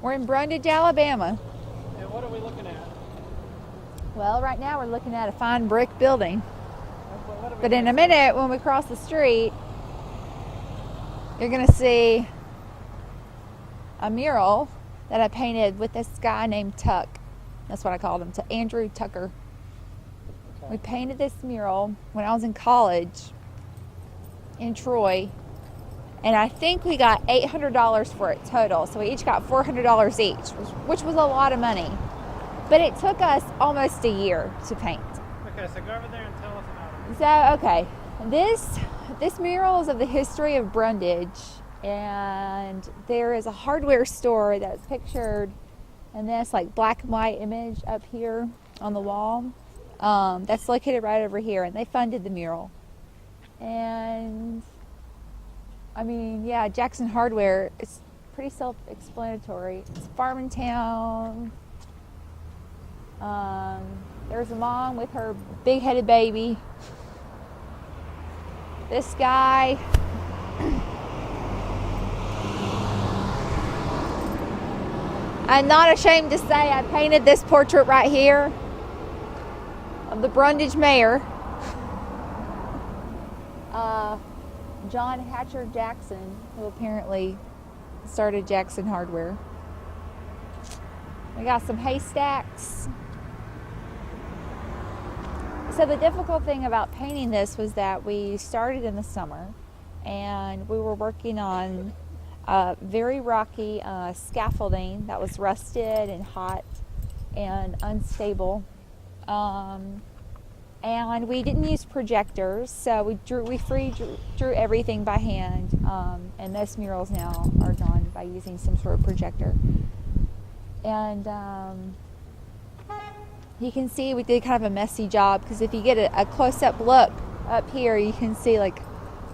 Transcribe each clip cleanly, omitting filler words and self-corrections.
We're in Brundidge, Alabama. And what are we looking at? Well, right now we're looking at a fine brick building. What But in a minute, when we cross the street, you're going to see a mural that I painted with this guy named Tuck. That's what I called him, to Andrew Tucker. Okay. We painted this mural when I was in college in Troy, and I think we got $800 for it total. So we each got $400 each, which was a lot of money. But it took us almost a year to paint. Okay, so go over there and tell us about it. So, okay, this mural is of the history of Brundidge, and there is a hardware store that's pictured in this like black and white image up here on the wall. That's located right over here, and they funded the mural. And I mean, yeah, Jackson Hardware, it's pretty self-explanatory. It's a farming town. There's a mom with her big-headed baby. This guy, I'm not ashamed to say I painted this portrait right here of the Brundidge mayor, John Hatcher Jackson, who apparently started Jackson Hardware. We got some haystacks. So the difficult thing about painting this was that we started in the summer and we were working on very rocky scaffolding that was rusted and hot and unstable. And we didn't use projectors, so we drew everything by hand. And most murals now are done by using some sort of projector. And you can see we did kind of a messy job, because if you get a close-up look up here, you can see like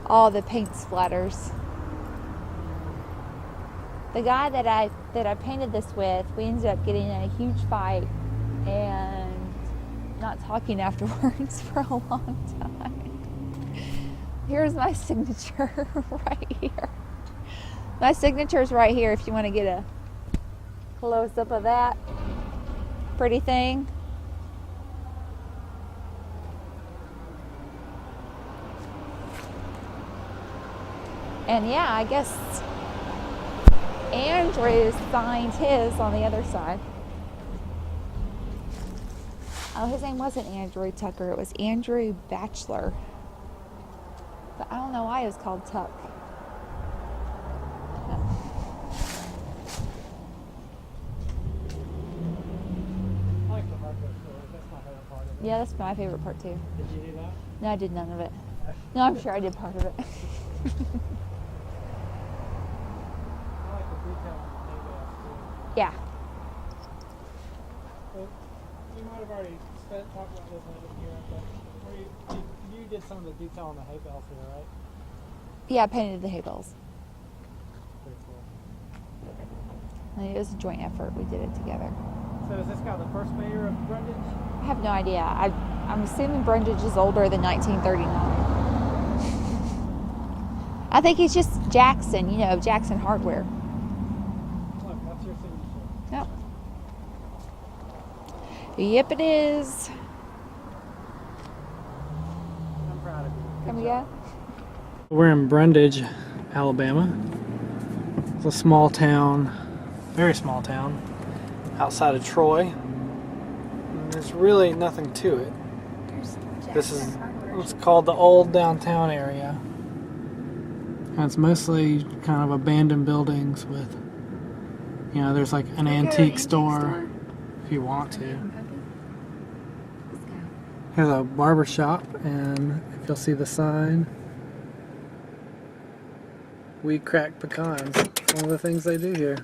all the paint splatters. The guy that I painted this with, we ended up getting in a huge fight and not talking afterwards for a long time. Here's my signature right here. My signature's right here if you want to get a close-up of that pretty thing. And yeah, I guess Andrew signed his on the other side. Oh, his name wasn't Andrew Tucker, it was Andrew Batchelor. But I don't know why it was called Tuck. I like the hardware store. That's my favorite part of it. Yeah, that's my favorite part too. Did you do that? No, I did none of it. No, I'm sure I did part of it. I like the detail on the tables too. Yeah. Well, you might have already talked about this when I didn't hear it, but you did some of the detail on the hay bales here, right? Yeah, I painted the hay bales. Pretty cool. And it was a joint effort. We did it together. So is this guy the first mayor of Brundidge? I have no idea. I'm assuming Brundidge is older than 1939. I think he's just Jackson, Jackson Hardware. Look, that's your signature. Yep. Yep, it is. I'm proud of you. Can we go? We're in Brundidge, Alabama. It's a small town, very small town, outside of Troy. And there's really nothing to it. This is what's called the old downtown area. And it's mostly kind of abandoned buildings with, there's like an antique store if you want to. Here's a barber shop, and if you'll see the sign, we crack pecans. One of the things they do here.